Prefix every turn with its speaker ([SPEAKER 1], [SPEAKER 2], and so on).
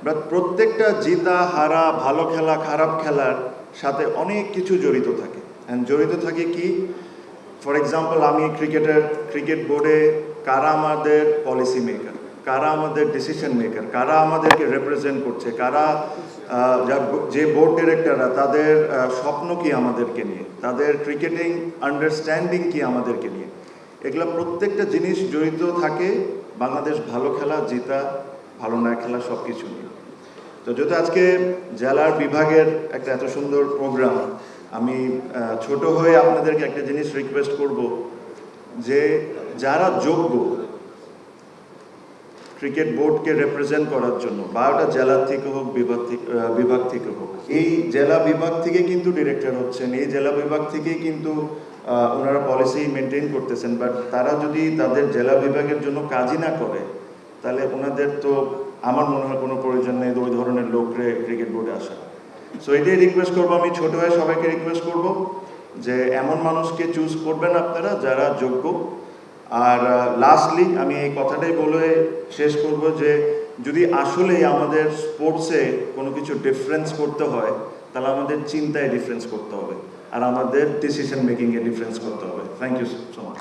[SPEAKER 1] But প্রত্যেকটা জিতা হারা, ভালো খেলা খারাপ খেলার সাথে অনেক কিছু জড়িত থাকে। অ্যান্ড জড়িত থাকে কি, ফর এক্সাম্পল আমি ক্রিকেট বোর্ডে কারা আমাদের পলিসি মেকার, কারা আমাদের ডিসিশন মেকার, কারা আমাদেরকে রিপ্রেজেন্ট করছে, কারা যে বোর্ড ডিরেক্টররা তাদের স্বপ্ন কি আমাদেরকে নিয়ে, তাদের ক্রিকেটিং আন্ডারস্ট্যান্ডিং কি আমাদেরকে নিয়ে, এগুলো প্রত্যেকটা জিনিস জড়িত থাকে বাংলাদেশ ভালো খেলা জিতা ভালো না খেলা সব কিছু নিয়ে। তো যেহেতু আজকে জেলার বিভাগের একটা এত সুন্দর প্রোগ্রাম, আমি ছোট হয়ে আপনাদেরকে একটা জিনিস রিকোয়েস্ট করব যে যারা যোগ্য ক্রিকেট বোর্ডকে রিপ্রেজেন্ট করার জন্য, বা ওটা জেলার থেকে হোক বিভাগ থেকে হোক, এই জেলা বিভাগ থেকে কিন্তু ডিরেক্টর হচ্ছেন, এই জেলা বিভাগ থেকেই কিন্তু ওনারা পলিসি মেনটেন করতেছেন, বাট তারা যদি তাদের জেলা বিভাগের জন্য কাজই না করে তাহলে ওনাদের তো আমার মনে হয় কোনো প্রয়োজন নেই ওই ধরনের লোকরে ক্রিকেট বোর্ডে আসা। সো এটাই রিকোয়েস্ট করবো, আমি ছোট হয়ে সবাইকে রিকোয়েস্ট করব যে এমন মানুষকে চুজ করবেন আপনারা যারা যোগ্য। আর লাস্টলি আমি এই কথাটাই বলে শেষ করব যে যদি আসলেই আমাদের স্পোর্টসে কোনো কিছু ডিফারেন্স করতে হয় তাহলে আমাদের চিন্তায় ডিফারেন্স করতে হবে আর আমাদের ডিসিশন মেকিংয়ে ডিফারেন্স করতে হবে। Thank you so much.